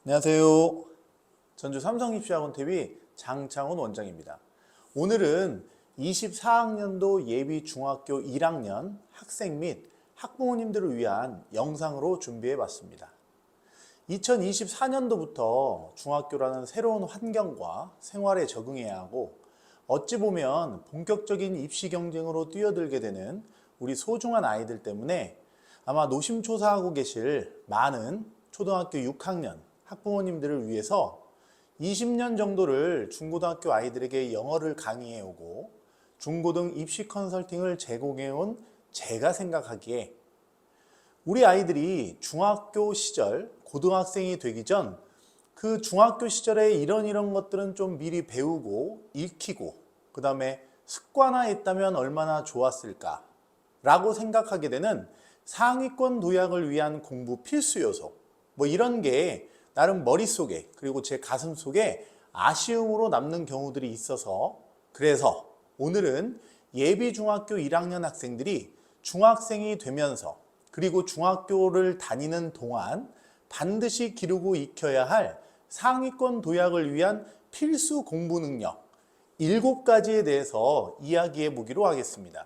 안녕하세요. 전주 삼성입시학원TV 장창훈 원장입니다. 오늘은 24학년도 예비 중학교 1학년 학생 및 학부모님들을 위한 영상으로 준비해 봤습니다. 2024년도부터 중학교라는 새로운 환경과 생활에 적응해야 하고 어찌 보면 본격적인 입시 경쟁으로 뛰어들게 되는 우리 소중한 아이들 때문에 아마 노심초사하고 계실 많은 초등학교 6학년 학부모님들을 위해서 20년 정도를 중고등학교 아이들에게 영어를 강의해 오고 중고등 입시 컨설팅을 제공해 온 제가 생각하기에 우리 아이들이 중학교 시절, 고등학생이 되기 전 그 중학교 시절에 이런 것들은 좀 미리 배우고 익히고 그 다음에 습관화했다면 얼마나 좋았을까 라고 생각하게 되는 상위권 도약을 위한 공부 필수 요소 이런 게 나름 머릿속에 그리고 제 가슴속에 아쉬움으로 남는 경우들이 있어서 그래서 오늘은 예비 중학교 1학년 학생들이 중학생이 되면서 그리고 중학교를 다니는 동안 반드시 기르고 익혀야 할 상위권 도약을 위한 필수 공부 능력 7가지에 대해서 이야기해 보기로 하겠습니다.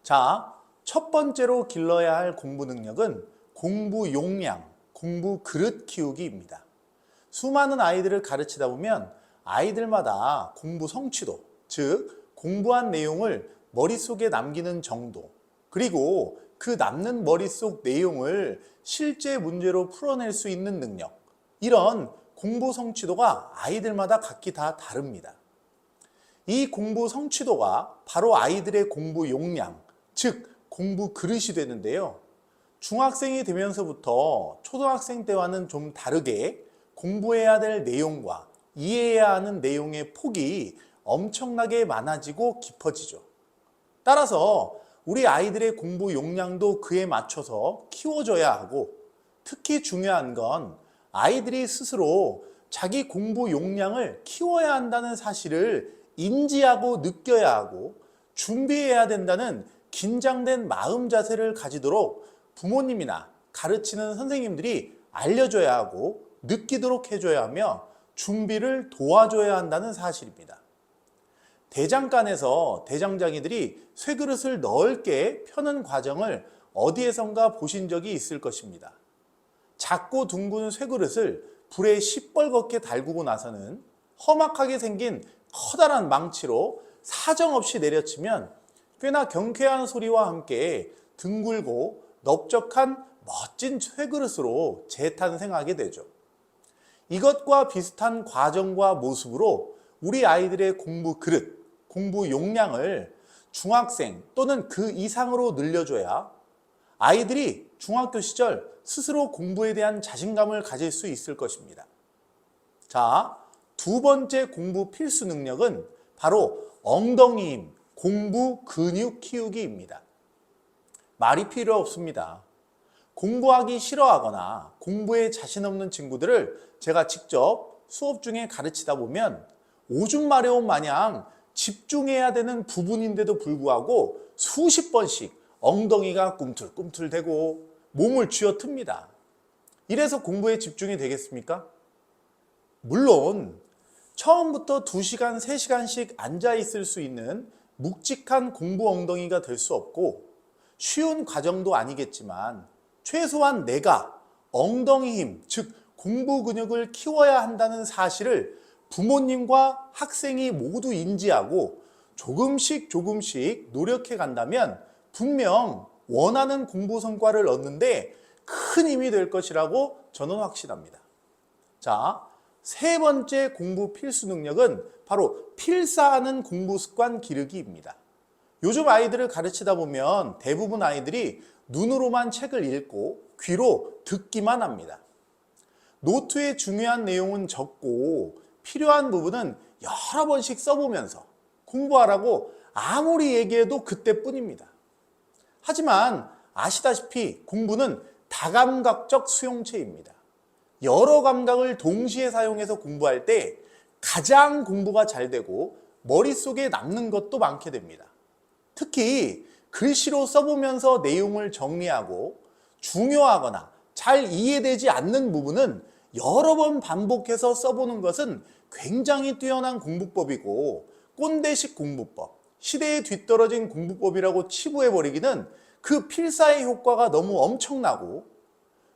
자, 첫 번째로 길러야 할 공부 능력은 공부 용량, 공부 그릇 키우기입니다. 수많은 아이들을 가르치다 보면 아이들마다 공부 성취도, 즉 공부한 내용을 머릿속에 남기는 정도, 그리고 그 남는 머릿속 내용을 실제 문제로 풀어낼 수 있는 능력, 이런 공부 성취도가 아이들마다 각기 다 다릅니다. 이 공부 성취도가 바로 아이들의 공부 용량, 즉 공부 그릇이 되는데요. 중학생이 되면서부터 초등학생 때와는 좀 다르게 공부해야 될 내용과 이해해야 하는 내용의 폭이 엄청나게 많아지고 깊어지죠. 따라서 우리 아이들의 공부 용량도 그에 맞춰서 키워줘야 하고 특히 중요한 건 아이들이 스스로 자기 공부 용량을 키워야 한다는 사실을 인지하고 느껴야 하고 준비해야 된다는 긴장된 마음 자세를 가지도록 부모님이나 가르치는 선생님들이 알려줘야 하고 느끼도록 해줘야 하며 준비를 도와줘야 한다는 사실입니다. 대장간에서 대장장이들이 쇠그릇을 넓게 펴는 과정을 어디에선가 보신 적이 있을 것입니다. 작고 둥근 쇠그릇을 불에 시뻘겋게 달구고 나서는 험악하게 생긴 커다란 망치로 사정없이 내려치면 꽤나 경쾌한 소리와 함께 둥글고 넓적한 멋진 쇠그릇으로 재탄생하게 되죠. 이것과 비슷한 과정과 모습으로 우리 아이들의 공부 그릇, 공부 용량을 중학생 또는 그 이상으로 늘려줘야 아이들이 중학교 시절 스스로 공부에 대한 자신감을 가질 수 있을 것입니다. 자, 두 번째 공부 필수 능력은 바로 엉덩이 힘, 공부 근육 키우기입니다. 말이 필요 없습니다. 공부하기 싫어하거나 공부에 자신 없는 친구들을 제가 직접 수업 중에 가르치다 보면 오줌 마려움 마냥 집중해야 되는 부분인데도 불구하고 수십 번씩 엉덩이가 꿈틀꿈틀대고 몸을 쥐어틉니다. 이래서 공부에 집중이 되겠습니까? 물론 처음부터 2시간, 3시간씩 앉아 있을 수 있는 묵직한 공부 엉덩이가 될 수 없고 쉬운 과정도 아니겠지만 최소한 내가 엉덩이 힘, 즉 공부 근육을 키워야 한다는 사실을 부모님과 학생이 모두 인지하고 조금씩 노력해 간다면 분명 원하는 공부 성과를 얻는데 큰 힘이 될 것이라고 저는 확신합니다. 자, 세 번째 공부 필수 능력은 바로 필사하는 공부 습관 기르기입니다. 요즘 아이들을 가르치다 보면 대부분 아이들이 눈으로만 책을 읽고 귀로 듣기만 합니다. 노트에 중요한 내용은 적고 필요한 부분은 여러 번씩 써보면서 공부하라고 아무리 얘기해도 그때뿐입니다. 하지만 아시다시피 공부는 다감각적 수용체입니다. 여러 감각을 동시에 사용해서 공부할 때 가장 공부가 잘 되고 머릿속에 남는 것도 많게 됩니다. 특히 글씨로 써보면서 내용을 정리하고 중요하거나 잘 이해되지 않는 부분은 여러 번 반복해서 써보는 것은 굉장히 뛰어난 공부법이고 꼰대식 공부법, 시대에 뒤떨어진 공부법이라고 치부해버리기는 그 필사의 효과가 너무 엄청나고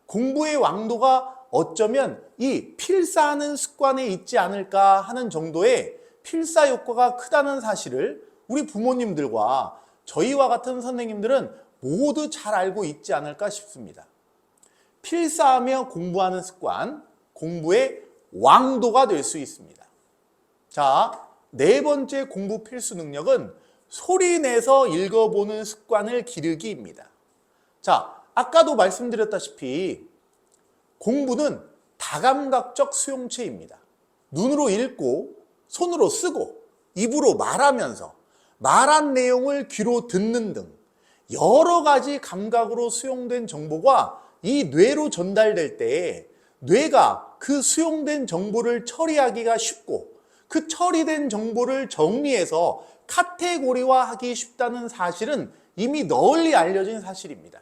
공부의 왕도가 어쩌면 이 필사하는 습관에 있지 않을까 하는 정도의 필사 효과가 크다는 사실을 우리 부모님들과 저희와 같은 선생님들은 모두 잘 알고 있지 않을까 싶습니다. 필사하며 공부하는 습관, 공부의 왕도가 될 수 있습니다. 자, 네 번째 공부 필수 능력은 소리 내서 읽어보는 습관을 기르기입니다. 자, 아까도 말씀드렸다시피 공부는 다감각적 수용체입니다. 눈으로 읽고 손으로 쓰고 입으로 말하면서 말한 내용을 귀로 듣는 등 여러 가지 감각으로 수용된 정보가 이 뇌로 전달될 때 뇌가 그 수용된 정보를 처리하기가 쉽고 그 처리된 정보를 정리해서 카테고리화하기 쉽다는 사실은 이미 널리 알려진 사실입니다.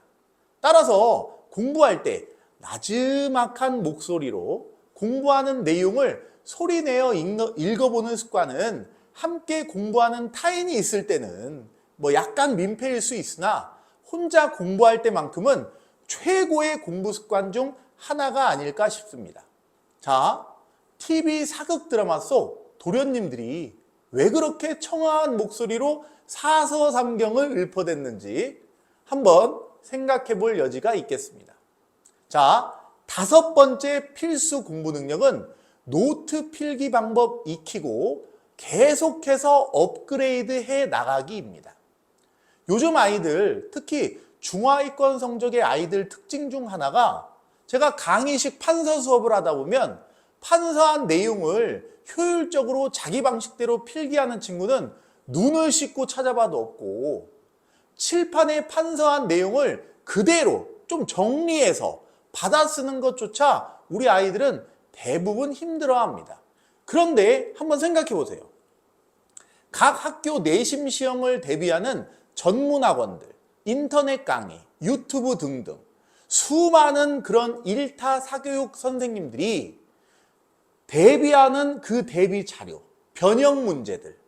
따라서 공부할 때 나지막한 목소리로 공부하는 내용을 소리내어 읽어보는 습관은 함께 공부하는 타인이 있을 때는 약간 민폐일 수 있으나 혼자 공부할 때만큼은 최고의 공부 습관 중 하나가 아닐까 싶습니다. 자, TV 사극 드라마 속 도련님들이 왜 그렇게 청아한 목소리로 사서삼경을 읊어댔는지 한번 생각해 볼 여지가 있겠습니다. 자, 다섯 번째 필수 공부 능력은 노트 필기 방법 익히고 계속해서 업그레이드 해 나가기입니다. 요즘 아이들, 특히 중하위권 성적의 아이들 특징 중 하나가 제가 강의식 판서 수업을 하다 보면 판서한 내용을 효율적으로 자기 방식대로 필기하는 친구는 눈을 씻고 찾아봐도 없고 칠판에 판서한 내용을 그대로 좀 정리해서 받아 쓰는 것조차 우리 아이들은 대부분 힘들어합니다. 그런데 한번 생각해 보세요. 각 학교 내신 시험을 대비하는 전문학원들, 인터넷 강의, 유튜브 등등 수많은 그런 일타 사교육 선생님들이 대비하는 그 대비 자료, 변형 문제들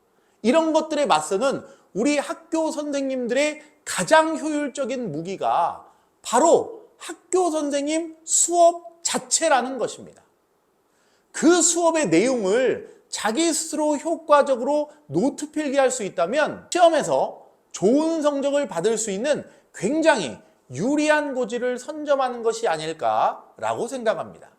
이런 것들에 맞서는 우리 학교 선생님들의 가장 효율적인 무기가 바로 학교 선생님 수업 자체라는 것입니다. 그 수업의 내용을 자기 스스로 효과적으로 노트 필기할 수 있다면 시험에서 좋은 성적을 받을 수 있는 굉장히 유리한 고지를 선점하는 것이 아닐까라고 생각합니다.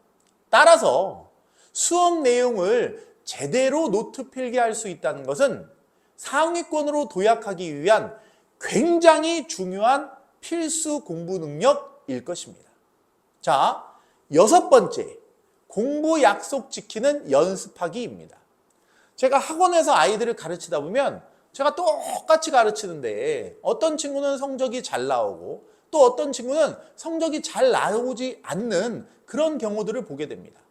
따라서 수업 내용을 제대로 노트 필기할 수 있다는 것은 상위권으로 도약하기 위한 굉장히 중요한 필수 공부 능력일 것입니다. 자, 여섯 번째, 공부 약속 지키는 연습하기입니다. 제가 학원에서 아이들을 가르치다 보면 제가 똑같이 가르치는데 어떤 친구는 성적이 잘 나오고 또 어떤 친구는 성적이 잘 나오지 않는 그런 경우들을 보게 됩니다.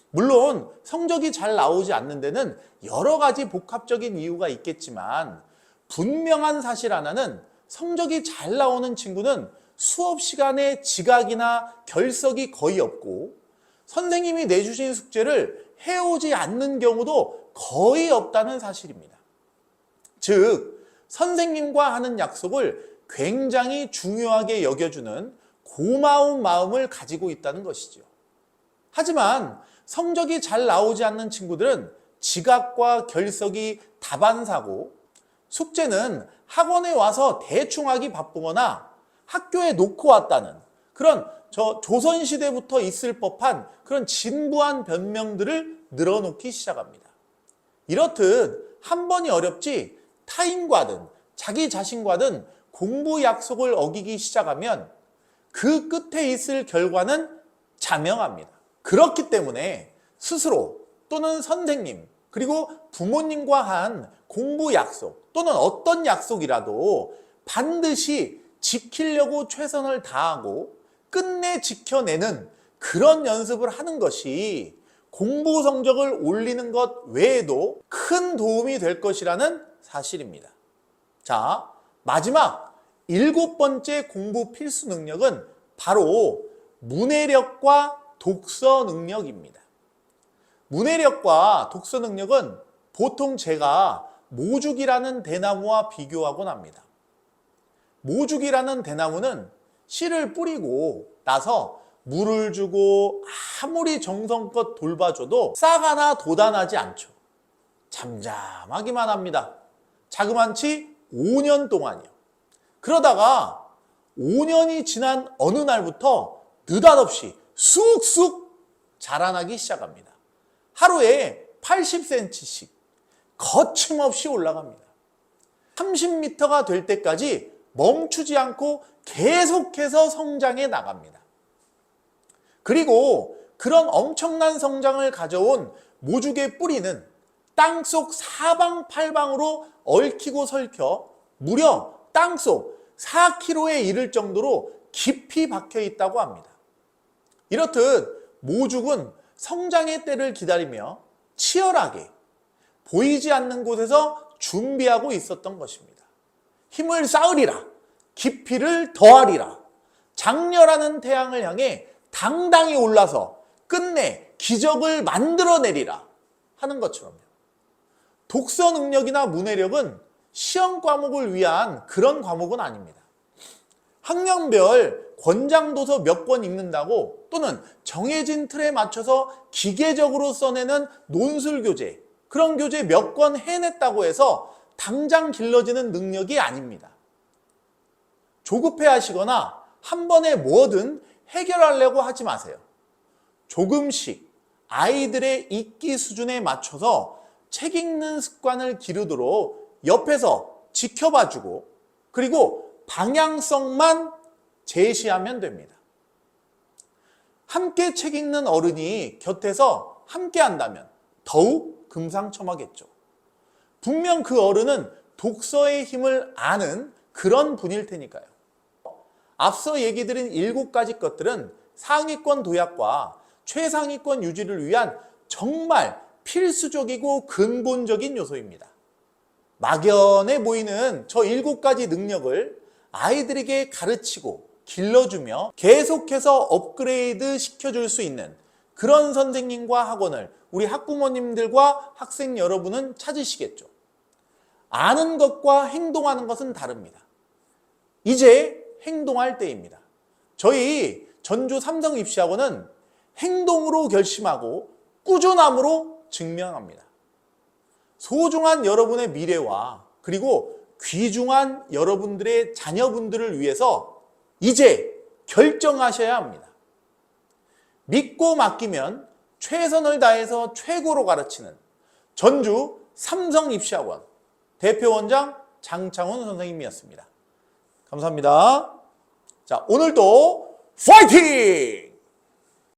물론 성적이 잘 나오지 않는 데는 여러 가지 복합적인 이유가 있겠지만 분명한 사실 하나는 성적이 잘 나오는 친구는 수업 시간에 지각이나 결석이 거의 없고 선생님이 내주신 숙제를 해오지 않는 경우도 거의 없다는 사실입니다. 즉, 선생님과 하는 약속을 굉장히 중요하게 여겨주는 고마운 마음을 가지고 있다는 것이죠. 하지만 성적이 잘 나오지 않는 친구들은 지각과 결석이 다반사고 숙제는 학원에 와서 대충 하기 바쁘거나 학교에 놓고 왔다는 그런 조선시대부터 있을 법한 그런 진부한 변명들을 늘어놓기 시작합니다. 이렇듯 한 번이 어렵지 타인과든 자기 자신과든 공부 약속을 어기기 시작하면 그 끝에 있을 결과는 자명합니다. 그렇기 때문에 스스로 또는 선생님 그리고 부모님과 한 공부 약속 또는 어떤 약속이라도 반드시 지키려고 최선을 다하고 끝내 지켜내는 그런 연습을 하는 것이 공부 성적을 올리는 것 외에도 큰 도움이 될 것이라는 사실입니다. 자, 마지막 일곱 번째 공부 필수 능력은 바로 문해력과 독서 능력입니다. 문해력과 독서 능력은 보통 제가 모죽이라는 대나무와 비교하곤 합니다. 모죽이라는 대나무는 씨를 뿌리고 나서 물을 주고 아무리 정성껏 돌봐줘도 싹 하나 돋아나지 않죠. 잠잠하기만 합니다. 자그만치 5년 동안이요. 그러다가 5년이 지난 어느 날부터 느닷없이 쑥쑥 자라나기 시작합니다. 하루에 80cm씩 거침없이 올라갑니다. 30m가 될 때까지 멈추지 않고 계속해서 성장해 나갑니다. 그리고 그런 엄청난 성장을 가져온 모죽의 뿌리는 땅속 사방팔방으로 얽히고 설켜 무려 땅속 4km에 이를 정도로 깊이 박혀 있다고 합니다. 이렇듯 모죽은 성장의 때를 기다리며 치열하게 보이지 않는 곳에서 준비하고 있었던 것입니다. 힘을 쌓으리라, 깊이를 더하리라, 장렬하는 태양을 향해 당당히 올라서 끝내 기적을 만들어내리라 하는 것처럼요. 독서 능력이나 문해력은 시험 과목을 위한 그런 과목은 아닙니다. 학년별 권장도서 몇 권 읽는다고 또는 정해진 틀에 맞춰서 기계적으로 써내는 논술교재, 그런 교재 몇 권 해냈다고 해서 당장 길러지는 능력이 아닙니다. 조급해 하시거나 한 번에 뭐든 해결하려고 하지 마세요. 조금씩 아이들의 읽기 수준에 맞춰서 책 읽는 습관을 기르도록 옆에서 지켜봐주고 그리고 방향성만 제시하면 됩니다. 함께 책 읽는 어른이 곁에서 함께 한다면 더욱 금상첨화겠죠. 분명 그 어른은 독서의 힘을 아는 그런 분일 테니까요. 앞서 얘기 드린 7가지 것들은 상위권 도약과 최상위권 유지를 위한 정말 필수적이고 근본적인 요소입니다. 막연해 보이는 저 7가지 능력을 아이들에게 가르치고 길러주며 계속해서 업그레이드 시켜줄 수 있는 그런 선생님과 학원을 우리 학부모님들과 학생 여러분은 찾으시겠죠. 아는 것과 행동하는 것은 다릅니다. 이제 행동할 때입니다. 저희 전주 삼성입시학원은 행동으로 결심하고 꾸준함으로 증명합니다. 소중한 여러분의 미래와 그리고 귀중한 여러분들의 자녀분들을 위해서 이제 결정하셔야 합니다. 믿고 맡기면 최선을 다해서 최고로 가르치는 전주 삼성입시학원 대표원장 장창훈 선생님이었습니다. 감사합니다. 자, 오늘도 파이팅!